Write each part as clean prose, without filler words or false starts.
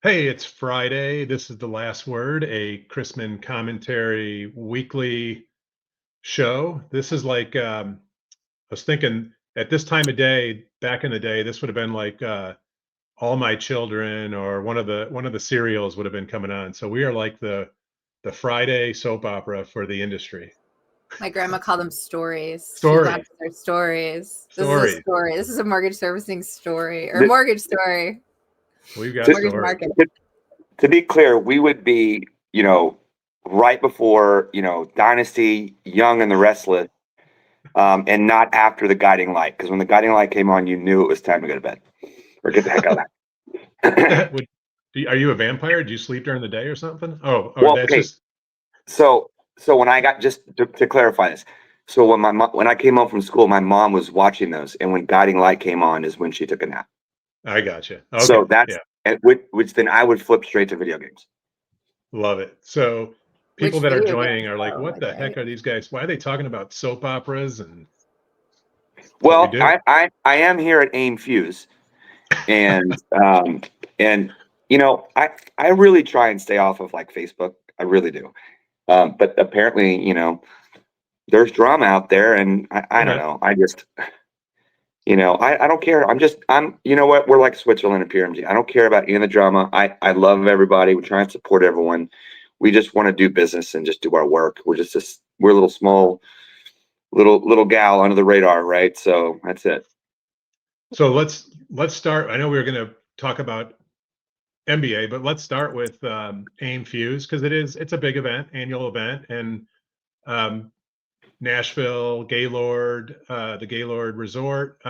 Hey, it's Friday. This is The Last Word, a Chrisman commentary weekly show. This is like I was thinking at this time of day, back in the day, this would have been like All My Children or one of the serials would have been coming on. So we are like the Friday soap opera for the industry. My grandma called them stories. She Story. laughed at their stories. This is a Story. story. This is a mortgage servicing story or The- mortgage story. We've got To, Mortgage story. market. to be clear, we would be, right before, Dynasty, Young, and the Restless, and not after the guiding light. Because when the guiding light came on, you knew it was time to go to bed or get the heck out of that. Are you a vampire? Do you sleep during the day or something? Oh, or Well, that's okay. just So when I got just to clarify this, so when I came home from school, my mom was watching those, and when guiding light came on is when she took a nap. I got you. Okay. So that's Yeah. which then I would flip straight to video games. Love it. So people Which that are video joining games are like, though? what the heck are these guys? Why are they talking about soap operas? And that's what we Well, do. I am here at AIM Fuse, and and I really try and stay off of like Facebook. I really do. But apparently, there's drama out there, and I don't Okay. know. I just I don't care. You know what? We're like Switzerland and PMG. I don't care about any of the drama. I love everybody. We try and support everyone. We just want to do business and just do our work. We're a little small, little gal under the radar, right? So that's it. So let's start. I know we were going to talk about MBA, but let's start with AIM Fuse because it's a big event, annual event, and um, Nashville Gaylord, the Gaylord Resort.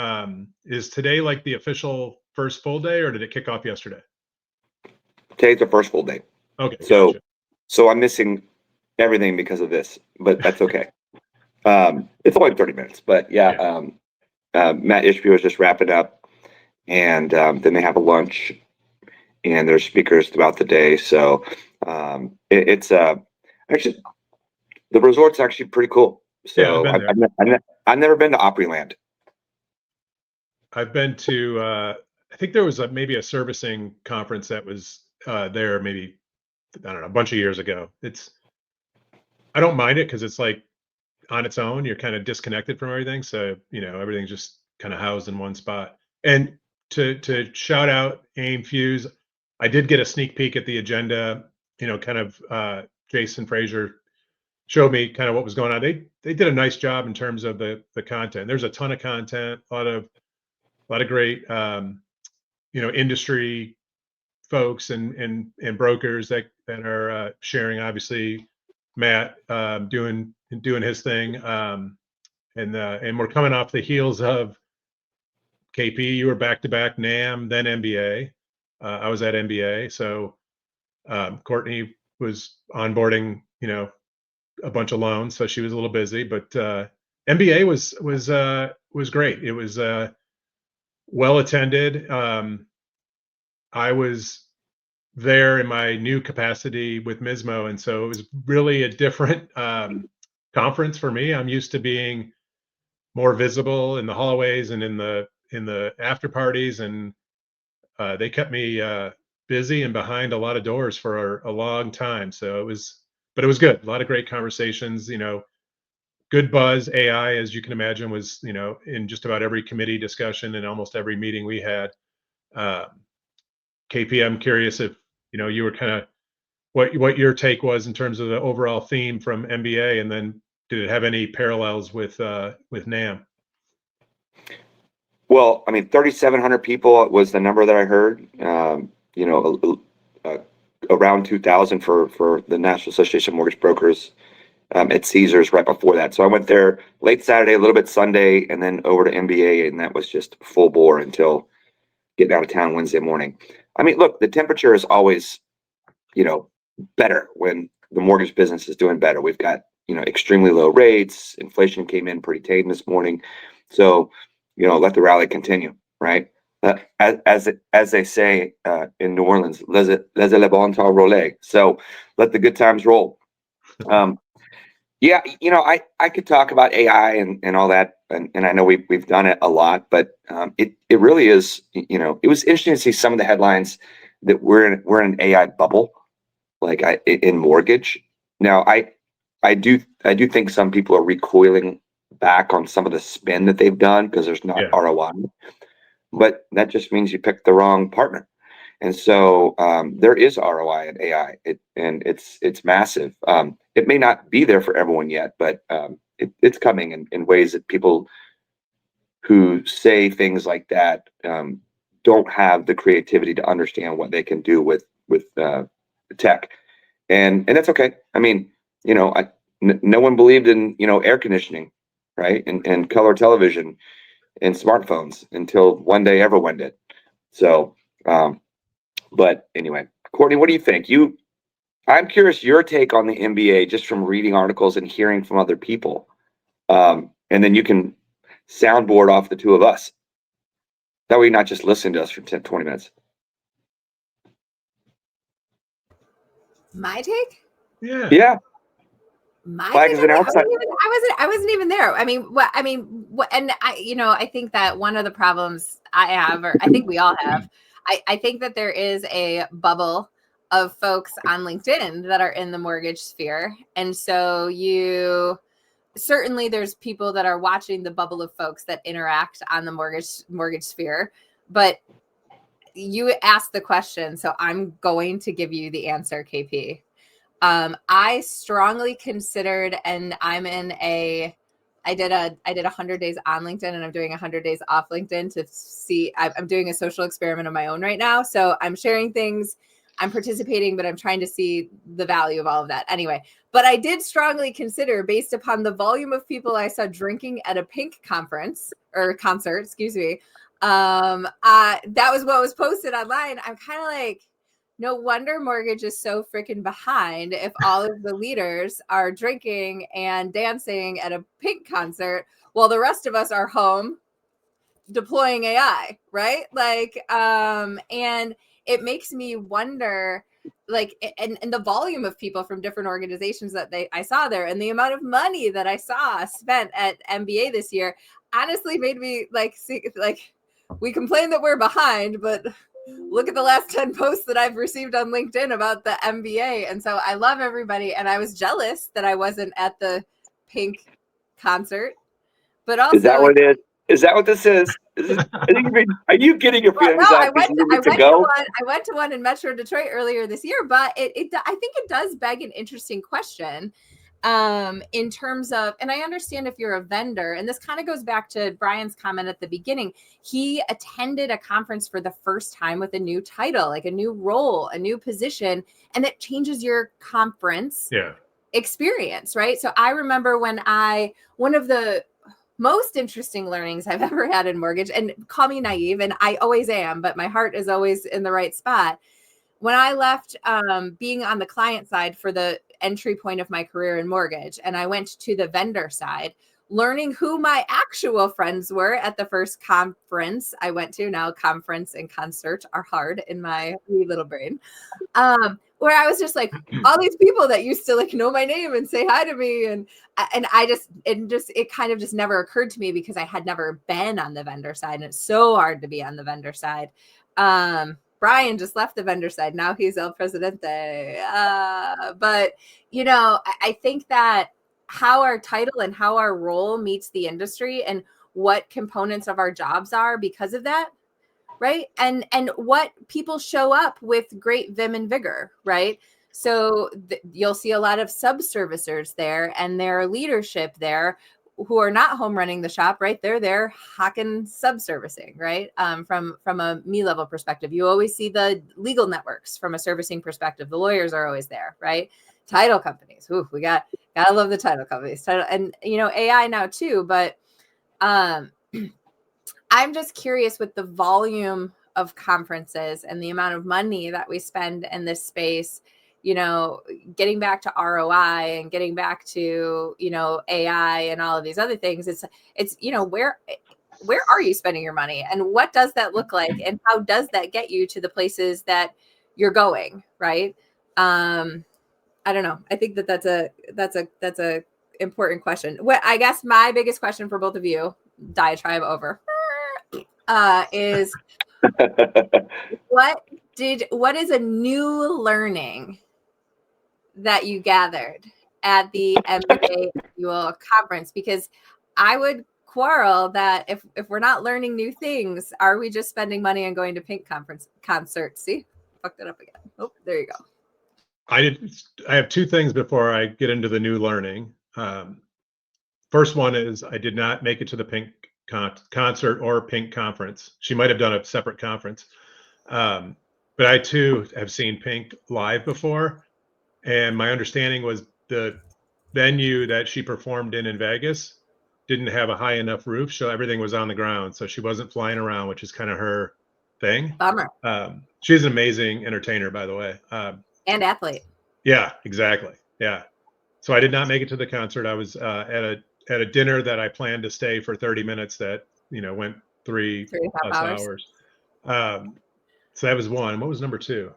Is today like the official first full day, or did it kick off yesterday? Today's the first full day. Okay, So gotcha. so I'm missing everything because of this, but that's okay. It's only 30 minutes, but yeah. Matt Ishbia was just wrapping up, and then they have a lunch, and there's speakers throughout the day. So it's actually the resort's actually pretty cool. Yeah, I've So been there. I've never been to Opryland. I've been to I think there was maybe a servicing conference that was there maybe I don't know a bunch of years ago. I don't mind it because it's like on its own. You're kind of disconnected from everything, so everything's just kind of housed in one spot. And to shout out AIM Fuse, I did get a sneak peek at the agenda. Kind of Jason Frazier showed me kind of what was going on. They did a nice job in terms of the content. There's a ton of content, a lot of great industry folks and brokers that are sharing. Obviously, Matt doing his thing, and we're coming off the heels of KP. You were back to back NAM, then MBA. I was at MBA, so Courtney was onboarding, a bunch of loans, so she was a little busy. But MBA was great. It was well attended. I was there in my new capacity with Mismo, and so it was really a different conference for me. I'm used to being more visible in the hallways and in the after parties, and they kept me busy and behind a lot of doors for a long time. But it was good. A lot of great conversations. Good buzz. AI, as you can imagine, was in just about every committee discussion and almost every meeting we had. Um, KP, I'm curious if you were kind of what your take was in terms of the overall theme from MBA, and then did it have any parallels with NAM? Well, I mean, 3,700 people was the number that I heard. Around 2,000 for the National Association of Mortgage Brokers at Caesars right before that. So I went there late Saturday, a little bit Sunday, and then over to MBA, and that was just full bore until getting out of town Wednesday morning. I mean, look, the temperature is always, better when the mortgage business is doing better. We've got, extremely low rates. Inflation came in pretty tame this morning. So, let the rally continue, right? As they say in New Orleans, laissez le bon temps rouler. So let the good times roll. Yeah, I could talk about AI and all that, and I know we've done it a lot, but it really is, it was interesting to see some of the headlines that we're in an AI bubble, like in mortgage. Now, I do think some people are recoiling back on some of the spend that they've done because there's not Yeah. ROI, but that just means you picked the wrong partner. And so there is ROI in AI, and it's massive. It may not be there for everyone yet, but it's coming in ways that people who say things like that don't have the creativity to understand what they can do with tech, and that's okay. I mean, no one believed in air conditioning, right, and color television and smartphones until one day everyone did. So, but anyway, Courtney, what do you think? I'm curious your take on the MBA just from reading articles and hearing from other people, and then you can soundboard off the two of us. That way you're not just listening to us for 10, 20 minutes. My take? Yeah. Yeah. My Flag take as an on it? outsider. I wasn't even there. And I think that one of the problems I have, or I think we all have, I think that there is a bubble of folks on LinkedIn that are in the mortgage sphere. And so certainly there's people that are watching the bubble of folks that interact on the mortgage sphere, but you asked the question, so I'm going to give you the answer, KP. I strongly considered, and I did 100 days on LinkedIn, and I'm doing 100 days off LinkedIn to see, I'm doing a social experiment of my own right now. So I'm sharing things, I'm participating, but I'm trying to see the value of all of that. Anyway, but I did strongly consider, based upon the volume of people I saw drinking at a Pink conference or concert, excuse me. That was what was posted online. I'm kind of like, no wonder mortgage is so freaking behind if all of the leaders are drinking and dancing at a Pink concert while the rest of us are home deploying AI, right? Like, and it makes me wonder, like, and the volume of people from different organizations that I saw there, and the amount of money that I saw spent at MBA this year, honestly made me like, see, like, we complain that we're behind, but look at the last 10 posts that I've received on LinkedIn about the MBA. And so I love everybody. And I was jealous that I wasn't at the Pink concert, but also, Is that what it is? Is that what this is? Are you getting your feelings no, out because you need to go? I went to one in Metro Detroit earlier this year, but I think it does beg an interesting question in terms of, and I understand if you're a vendor, and this kind of goes back to Brian's comment at the beginning. He attended a conference for the first time with a new title, like a new role, a new position, and it changes your conference experience, right? So I remember one of the most interesting learnings I've ever had in mortgage, and call me naive, and I always am, but my heart is always in the right spot. When I left being on the client side for the entry point of my career in mortgage, and I went to the vendor side, learning who my actual friends were at the first conference I went to. Now conference and concert are hard in my wee little brain. Where I was just like, all these people that used to like know my name and say hi to me. And it kind of just never occurred to me because I had never been on the vendor side. And it's so hard to be on the vendor side. Brian just left the vendor side. Now he's El Presidente. But, I think that how our title and how our role meets the industry and what components of our jobs are because of that, right? And what people show up with great vim and vigor, right? So you'll see a lot of sub-servicers there and their leadership there who are not home running the shop, right? They're there hawking sub-servicing, right? From a me-level perspective, you always see the legal networks from a servicing perspective. The lawyers are always there, right? Title companies. Ooh, we gotta love the title companies. And AI now too, but I'm just curious with the volume of conferences and the amount of money that we spend in this space, getting back to ROI and getting back to, AI and all of these other things. It's, where are you spending your money and what does that look like? And how does that get you to the places that you're going? Right. I don't know. I think that's a important question. What I guess my biggest question for both of you, diatribe over, is What is a new learning that you gathered at the MBA Annual conference? Because I would quarrel that if we're not learning new things, are we just spending money on going to Pink concerts? See, fucked it up again. Oh, there you go. I have two things before I get into the new learning. First one is I did not make it to the Pink concert or Pink conference. She might have done a separate conference. But I too have seen Pink live before. And my understanding was the venue that she performed in Vegas didn't have a high enough roof, so everything was on the ground. So she wasn't flying around, which is kind of her thing. Bummer. She's an amazing entertainer, by the way. And athlete. Yeah, exactly. Yeah. So I did not make it to the concert. I was at a dinner that I planned to stay for 30 minutes that, went 3+ hours. So that was one. What was number two?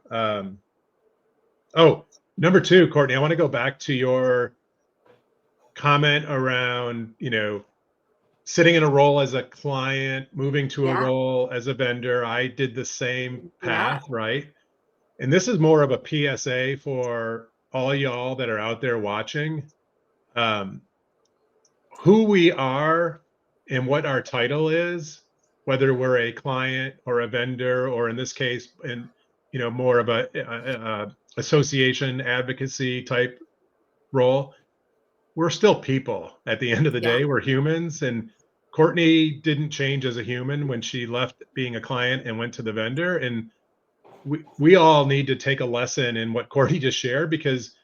Number two, Courtney, I want to go back to your comment around, sitting in a role as a client, moving to a role as a vendor. I did the same path, right? And this is more of a PSA for all y'all that are out there watching. Who we are and what our title is, whether we're a client or a vendor, or in this case, more of a association advocacy type role, we're still people at the end of the day. We're humans. And Courtney didn't change as a human when she left being a client and went to the vendor. And we all need to take a lesson in what Courtney just shared, because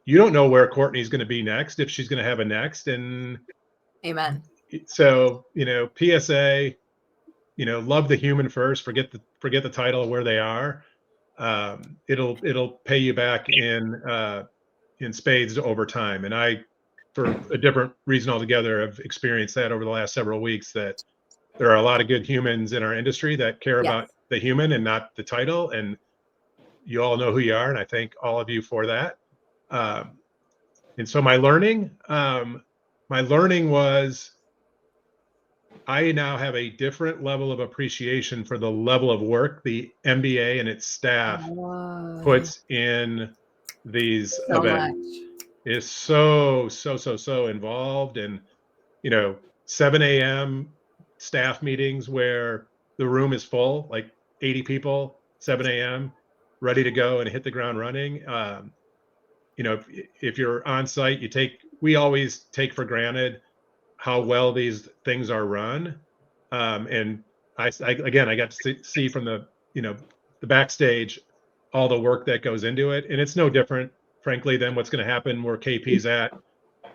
you don't know where Courtney's going to be next, if she's going to have a next. And amen. So, PSA, love the human first, forget the title of where they are. It'll pay you back in spades over time. And I, for a different reason altogether, have experienced that over the last several weeks, that there are a lot of good humans in our industry that care about the human and not the title. And you all know who you are. And I thank all of you for that. And so my learning was, I now have a different level of appreciation for the level of work the MBA and its staff puts in these events. It's so involved. And 7 a.m. staff meetings where the room is full, like 80 people, 7 a.m. ready to go and hit the ground running. If you're on site, we always take for granted how well these things are run. And I got to see from the backstage all the work that goes into it. And it's no different, frankly, than what's going to happen where KP's at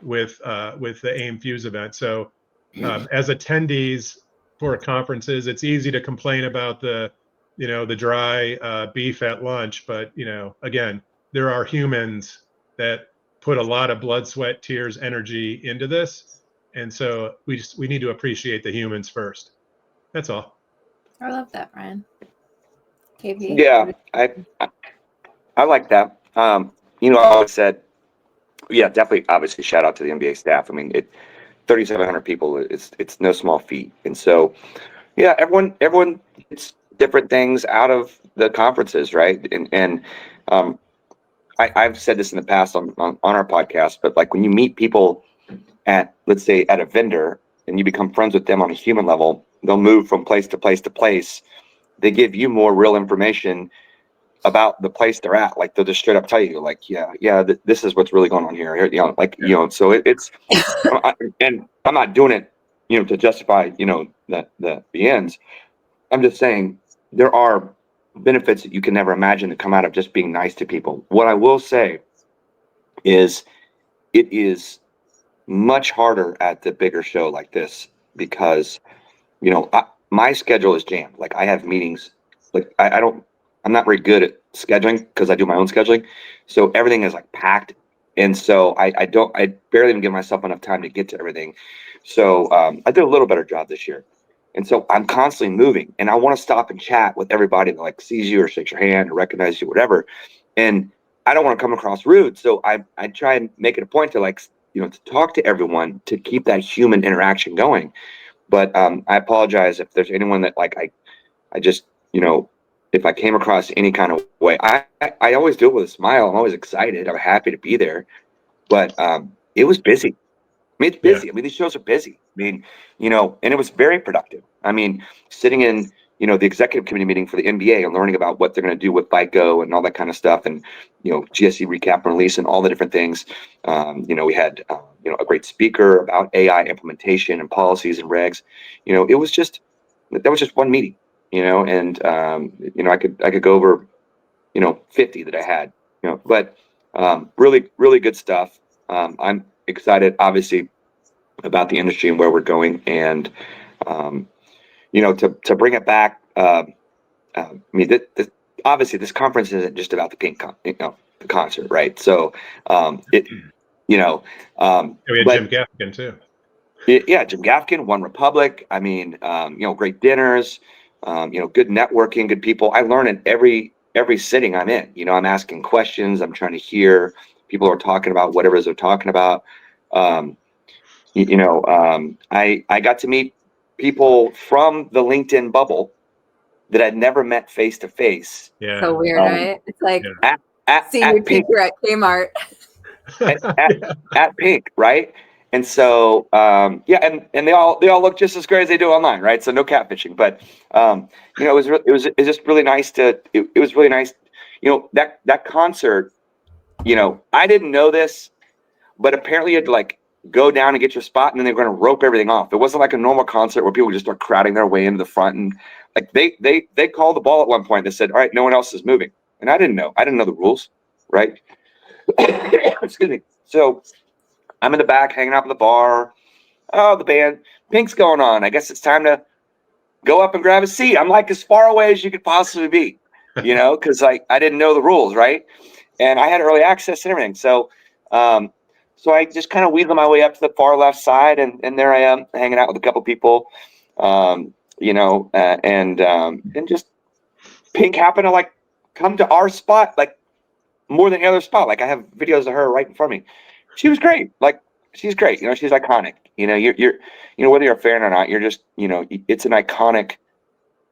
with the AIM Fuse event. So as attendees for conferences, it's easy to complain about the dry beef at lunch. But, again, there are humans that put a lot of blood, sweat, tears, energy into this. And so we need to appreciate the humans first. That's all. I love that, Ryan. KP? Yeah, I like that. I always said, definitely, obviously, shout out to the MBA staff. I mean, 3,700 people, it's no small feat. And so, everyone gets different things out of the conferences, right? And I've said this in the past on our podcast, but like when you meet people at, let's say, at a vendor and you become friends with them on a human level, they'll move from place to place to place. They give you more real information about the place they're at. Like they'll just straight up tell you, like, this is what's really going on here. So it's, and I'm not doing it, to justify, the ends. I'm just saying there are benefits that you can never imagine that come out of just being nice to people. What I will say is it is much harder at the bigger show like this because, my schedule is jammed. Like I have meetings, like I'm not very good at scheduling because I do my own scheduling. So everything is like packed. And so I barely even give myself enough time to get to everything. So I did a little better job this year. And so I'm constantly moving and I want to stop and chat with everybody that like sees you or shakes your hand or recognizes you, whatever. And I don't want to come across rude. So I try and make it a point to like, to talk to everyone to keep that human interaction going. But I apologize if there's anyone that like I just, if I came across any kind of way, I always do it with a smile. I'm always excited. I'm happy to be there. But it was busy. I mean, it's busy. Yeah. I mean, these shows are busy. I mean, and it was very productive. I mean, sitting in, the executive committee meeting for the NBA and learning about what they're going to do with Vieaux and all that kind of stuff, and GSE recap and release and all the different things. We had a great speaker about AI implementation and policies and regs. It was just that was just one meeting. And I could go over 50 that I had. But really, really good stuff. I'm excited, obviously, about the industry and where we're going, and to bring it back. I mean, obviously, this conference isn't just about the the concert, right? So, We had but Jim Gaffigan too. yeah, Jim Gaffigan, One Republic. I mean, great dinners, good networking, good people. I learn in every sitting I'm in. I'm asking questions. I'm trying to hear people are talking about whatever it is they're talking about. I got to meet people from the LinkedIn bubble that I'd never met face to face. Yeah. So weird, right? It's like seeing your Pink. teacher at Kmart. at Pink, right? And so and they all look just as great as they do online, right? So no catfishing, but it was just really nice it was really nice, that concert. I didn't know this, but apparently you had to like go down and get your spot, and then they're going to rope everything off. It wasn't like a normal concert where people just start crowding their way into the front, and like they called the ball at one point. They said, "All right, no one else is moving," and I didn't know the rules, right? Excuse me. So I'm in the back hanging out in the bar. Oh, the band Pink's going on. I guess it's time to go up and grab a seat. I'm like as far away as you could possibly be, because I didn't know the rules, right? And I had early access and everything. So I just kind of weaseled my way up to the far left side, and there I am hanging out with a couple people, and just Pink happened to like come to our spot like more than any other spot. Like I have videos of her right in front of me. She was great. Like she's great. She's iconic. You're whether you're a fan or not, you're just it's an iconic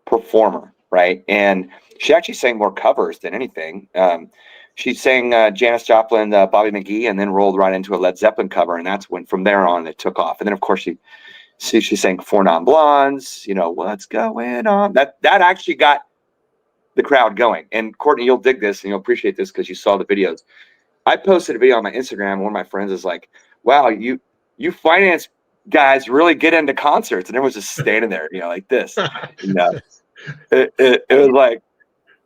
performer, right? And she actually sang more covers than anything. She sang Janis Joplin, Bobby McGee, and then rolled right into a Led Zeppelin cover, and that's when from there on it took off. And then of course she sang Four Non Blondes. What's going on? That actually got the crowd going. And Courtney, you'll dig this and you'll appreciate this because you saw the videos. I posted a video on my Instagram. One of my friends is like, "Wow, you finance guys really get into concerts," and everyone's just standing there, like this. It was like.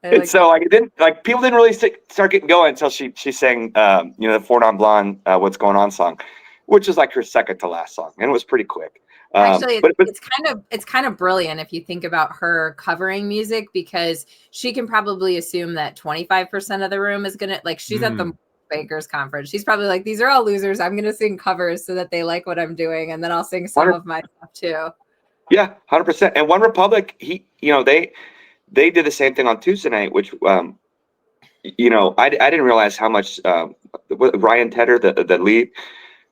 And so like it didn't like people didn't really start getting going until she sang the Four Non Blonde What's Going On song, which is like her second to last song, and it was pretty quick. Actually, it's kind of brilliant if you think about her covering music, because she can probably assume that 25% of the room is gonna like she's at the Bankers Conference. She's probably like, these are all losers. I'm gonna sing covers so that they like what I'm doing, and then I'll sing some of my stuff too. Yeah, 100%. And One Republic, they did the same thing on Tuesday night, which I didn't realize how much Ryan Tedder, the lead.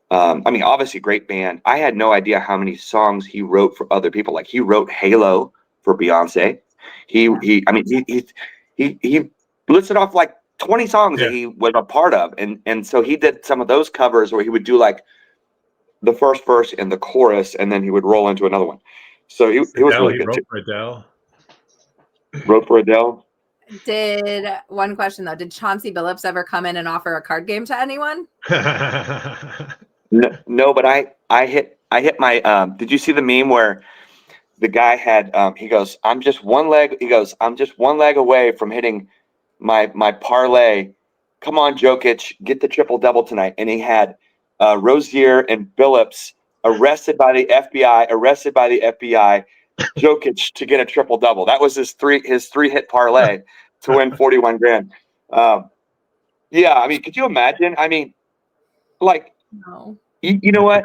I mean, obviously great band. I had no idea how many songs he wrote for other people. Like he wrote Halo for Beyonce. He listed off like 20 songs that he was a part of. And so he did some of those covers where he would do like the first verse and the chorus, and then he would roll into another one. So he was really good too. Wrote for Adele. One question though, did Chauncey Billups ever come in and offer a card game to anyone? No, but I hit my did you see the meme where the guy had he goes, I'm just one leg away from hitting my parlay. Come on, Jokic, get the triple double tonight. And he had Rozier and Billups arrested by the FBI, Jokic to get a triple double. That was his three hit parlay to win 41 grand. Yeah, I mean, could you imagine? I mean, like, no. You know what?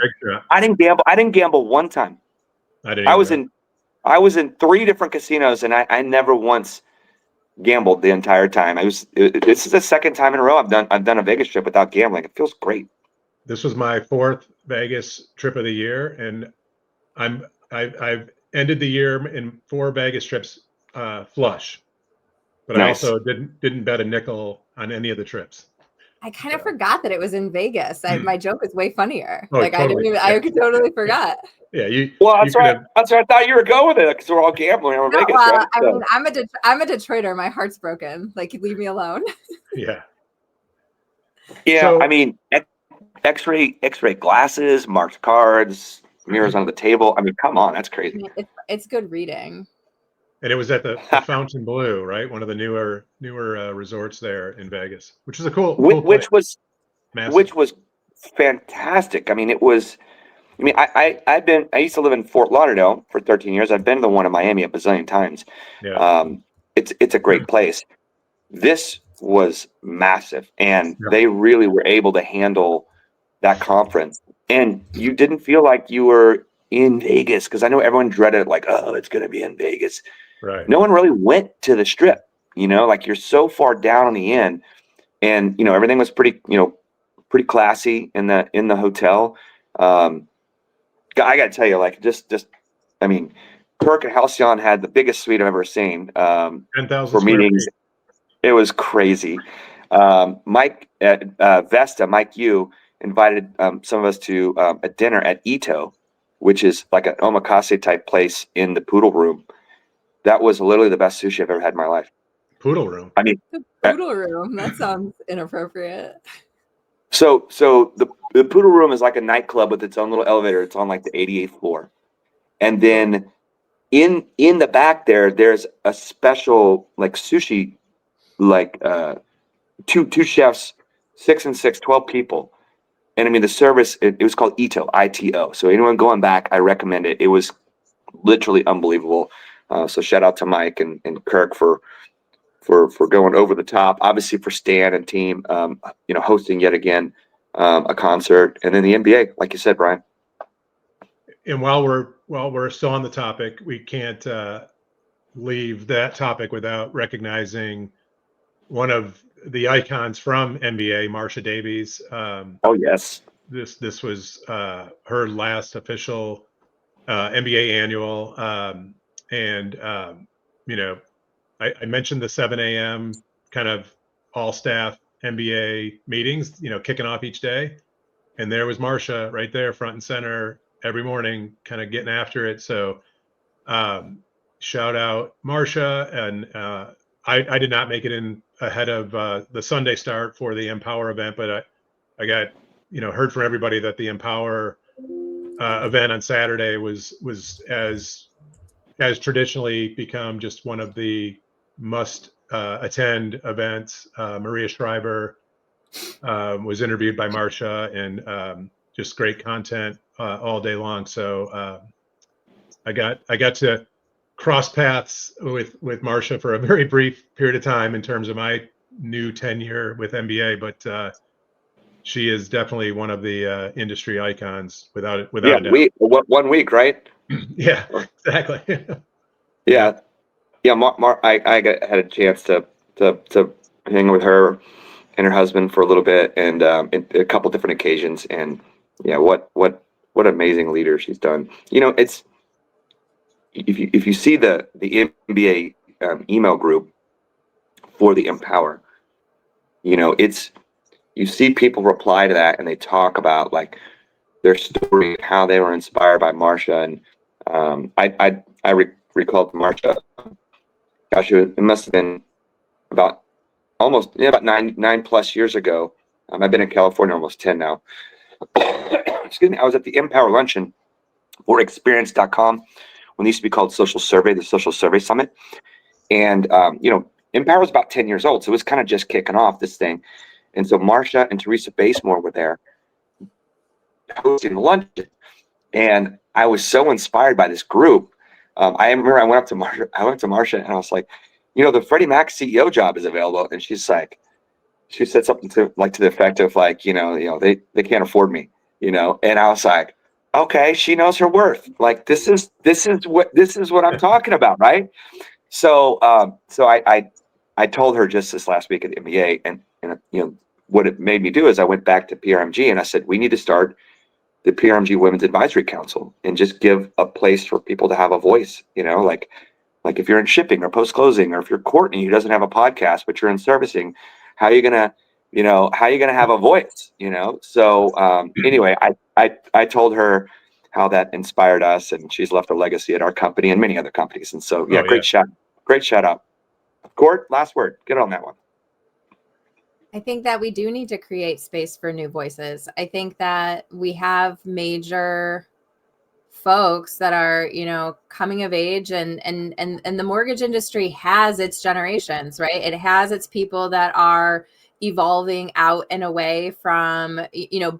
I didn't gamble one time. I was in 3 different casinos, and I never once gambled the entire time. This is the second time in a row I've done a Vegas trip without gambling. It feels great. This was my 4th Vegas trip of the year, and I've ended the year in 4 Vegas trips flush, but I Nice. also didn't bet a nickel on any of the trips. I kind of forgot that it was in Vegas. My joke is way funnier. Oh, Like totally. I totally forgot. Yeah, you. Well, you that's could right. have. That's what I thought you were going with it because we're all gambling over No, Vegas, right? I So, mean, I'm a Detroiter. My heart's broken. Like, leave me alone. Yeah. yeah, So- I mean, X-ray glasses, marked cards, mirrors on the table. I mean, come on, that's crazy. It's good reading. And it was at the Fontainebleau, right? One of the newer resorts there in Vegas, which is a cool Which place. was fantastic. I mean, it was. I mean, I used to live in Fort Lauderdale for 13 years. I've been to the one in Miami a bazillion times. Yeah. It's a great place. This was massive, and Yeah. they really were able to handle that conference. And you didn't feel like you were in Vegas because I know everyone dreaded like, oh, it's going to be in Vegas. Right. No one really went to the Strip. Like you're so far down on the end, and everything was pretty classy in the hotel. I got to tell you, like, I mean, Kirk and Halcyon had the biggest suite I've ever seen 10,000 for square meetings. feet. It was crazy. Mike at Vesta, Mike Yu, invited some of us to a dinner at Ito, which is like an omakase type place in the Poodle Room. That was literally the best sushi I've ever had in my life. Poodle Room. I mean, The Poodle Room. That sounds inappropriate. so the Poodle Room is like a nightclub with its own little elevator. It's on like the 88th floor. And then in the back there's a special like sushi, like two chefs, 6 and 6, 12 people. And I mean, the service, it was called Ito, ITO. So anyone going back, I recommend it. It was literally unbelievable. So shout out to Mike and Kirk for going over the top, obviously for Stan and team, hosting yet again a concert, and then the NBA, like you said, Brian. And while we're still on the topic, we can't leave that topic without recognizing one of the icons from NBA, Marsha Davies. Oh yes, this was her last official MBA Annual, and I mentioned the 7 a.m. kind of all staff MBA meetings, kicking off each day, and there was Marsha right there, front and center every morning, kind of getting after it. So shout out Marsha, and I did not make it in ahead of the Sunday start for the Empower event, but I got heard from everybody that the Empower event on Saturday was as traditionally become just one of the must attend events. Maria Schreiber was interviewed by Marsha, and just great content all day long. So I got to cross paths with Marsha for a very brief period of time in terms of my new tenure with MBA, but she is definitely one of the industry icons without a doubt. 1 week, right? Yeah, exactly. Yeah. I had a chance to hang with her and her husband for a little bit, and a couple different occasions, and yeah, what amazing leader she's done. It's if you see the MBA email group for the Empower, it's you see people reply to that and they talk about like their story, how they were inspired by Marsha, and I recalled Marsha. Gosh, it must have been about about 9+ years ago. I've been in California almost 10 now. Excuse me. I was at the Empower Luncheon for experience.com when it used to be called Social Survey, the Social Survey Summit. And, Empower was about 10 years old. So it was kind of just kicking off this thing. And so Marsha and Teresa Basemore were there hosting the luncheon. And I was so inspired by this group. I remember I went up to Marsha and I was like, the Freddie Mac CEO job is available. And she said something to the effect of like, they can't afford me, and I was like, okay, she knows her worth. Like, this is what I'm talking about. Right. So, I told her just this last week at the MBA, and what it made me do is I went back to PRMG and I said, we need to start the PRMG Women's Advisory Council and just give a place for people to have a voice, like Like if you're in shipping or post-closing, or if you're Courtney who doesn't have a podcast, but you're in servicing, how are you going to have a voice, So anyway, I told her how that inspired us, and she's left a legacy at our company and many other companies. And so, yeah, Oh, yeah. great shout out. Court, last word, get on that one. I think that we do need to create space for new voices. I think that we have major folks that are, coming of age, and the mortgage industry has its generations, right? It has its people that are evolving out and away from,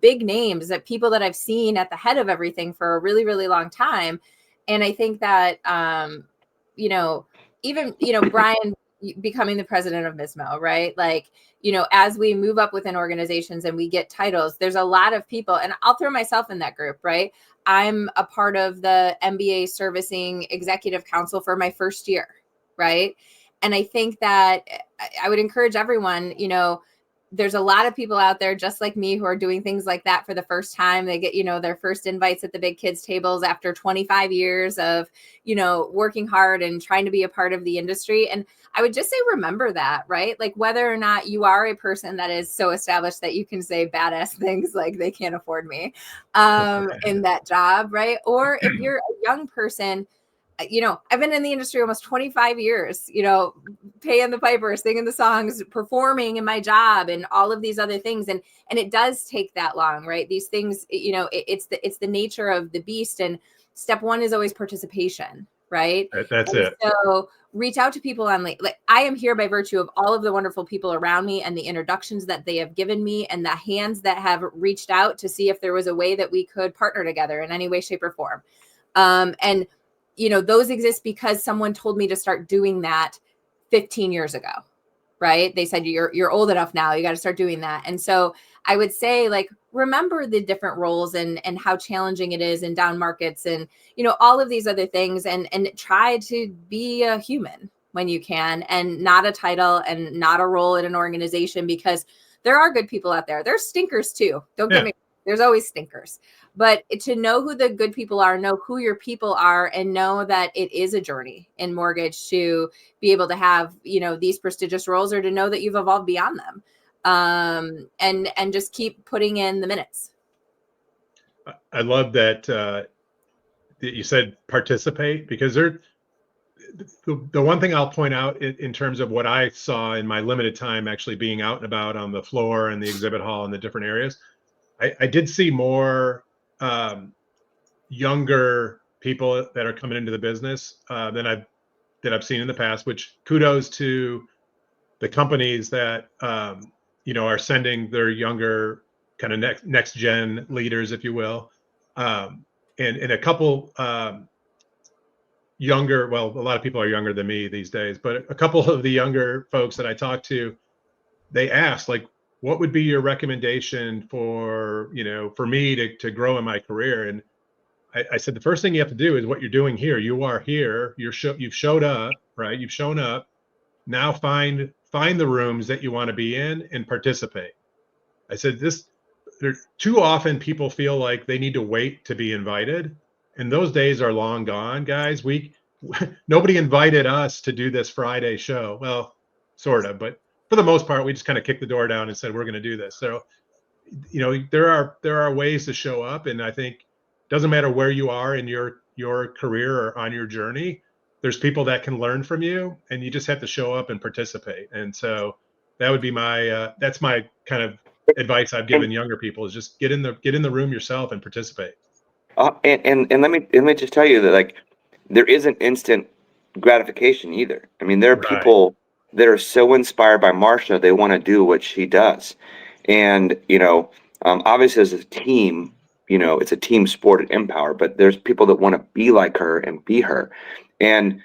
big names, that people that I've seen at the head of everything for a really, really long time. And I think that, even, Brian becoming the president of MISMO, right? Like, as we move up within organizations and we get titles, there's a lot of people, and I'll throw myself in that group, right? I'm a part of the MBA Servicing Executive Council for my first year, right? And I think that I would encourage everyone, there's a lot of people out there just like me who are doing things like that for the first time. They get, their first invites at the big kids tables after 25 years of, working hard and trying to be a part of the industry. And I would just say, remember that, right? Like whether or not you are a person that is so established that you can say badass things like they can't afford me in that job, right? Or if you're a young person, I've been in the industry almost 25 years, paying the piper, singing the songs, performing in my job, and all of these other things. And it does take that long, right? These things, it's the nature of the beast. And step one is always participation, right? That's it. So reach out to people on like I am here by virtue of all of the wonderful people around me and the introductions that they have given me and the hands that have reached out to see if there was a way that we could partner together in any way, shape, or form. And those exist because someone told me to start doing that 15 years ago, right? They said, you're old enough now, you got to start doing that. And so I would say, like, remember the different roles and how challenging it is in down markets and, all of these other things, and try to be a human when you can, and not a title and not a role in an organization, because there are good people out there. There's stinkers too. Don't get me wrong. There's always stinkers. But to know who the good people are, know who your people are, and know that it is a journey in mortgage to be able to have, these prestigious roles, or to know that you've evolved beyond them, and just keep putting in the minutes. I love that you said participate, because the one thing I'll point out in terms of what I saw in my limited time actually being out and about on the floor and the exhibit hall and the different areas, I did see more younger people that are coming into the business than I've seen in the past, which kudos to the companies that are sending their younger kind of next gen leaders, if you will, and a couple younger, well, a lot of people are younger than me these days, but a couple of the younger folks that I talked to, they asked, like, what would be your recommendation for me to grow in my career? And I said, the first thing you have to do is what you're doing here. You are here. You've showed up, right? You've shown up. Now find the rooms that you want to be in and participate. I said, too often people feel like they need to wait to be invited, and those days are long gone, guys. Nobody invited us to do this Friday show. Well, sort of, but for the most part, we just kind of kicked the door down and said, we're going to do this. So, there are ways to show up. And I think it doesn't matter where you are in your career or on your journey, there's people that can learn from you, and you just have to show up and participate. And so that would be that's my kind of advice I've given younger people, is just get in the room yourself and participate. And let me just tell you that, like, there isn't instant gratification either. I mean, there are people that are so inspired by Marsha, they want to do what she does. And, obviously as a team, it's a team sport at Empower, but there's people that want to be like her and be her. And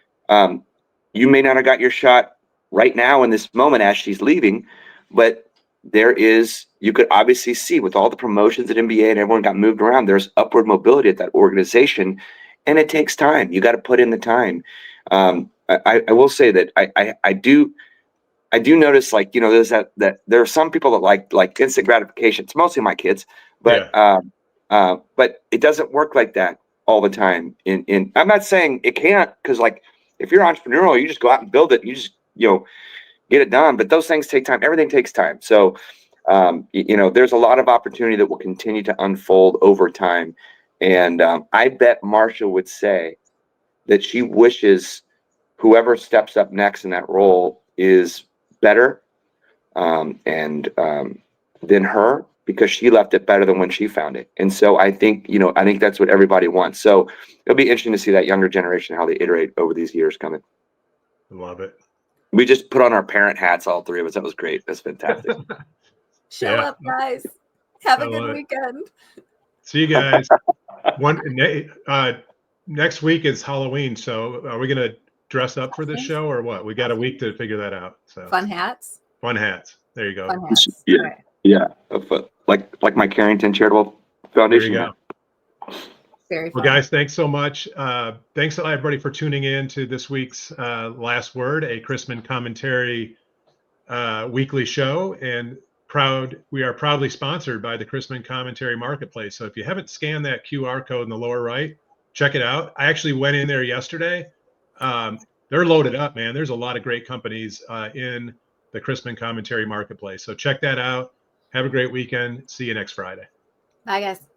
you may not have got your shot right now in this moment as she's leaving, but you could obviously see with all the promotions at MBA and everyone got moved around, there's upward mobility at that organization, and it takes time. You got to put in the time. I will say that I do notice, like, there's that there are some people that like instant gratification. It's mostly my kids, but it doesn't work like that all the time. I'm not saying it can't, because, like, If you're entrepreneurial, you just go out and build it. You just, get it done. But those things take time. Everything takes time. So, there's a lot of opportunity that will continue to unfold over time. And I bet Marsha would say that she wishes whoever steps up next in that role is better than her, because she left it better than when she found it. And so I think that's what everybody wants. So it'll be interesting to see that younger generation, how they iterate over these years coming. Love it. We just put on our parent hats, all three of us. That was great. That's fantastic. Show up, guys. Have a good it. weekend. See you guys. Next week is Halloween. So are we going to dress up for this show or what? We got a week to figure that out. So Fun hats. Fun hats. There you go. Fun hats. Yeah. Right. Yeah. Like my Carrington Charitable Foundation. There you go. Very fun. Well, guys, thanks so much. Thanks everybody for tuning in to this week's Last Word, a Chrisman commentary weekly show, and we are proudly sponsored by the Chrisman Commentary Marketplace. So if you haven't scanned that QR code in the lower right, check it out. I actually went in there yesterday. They're loaded up, man. There's a lot of great companies in the Chrisman Commentary Marketplace. So check that out. Have a great weekend. See you next Friday. Bye, guys.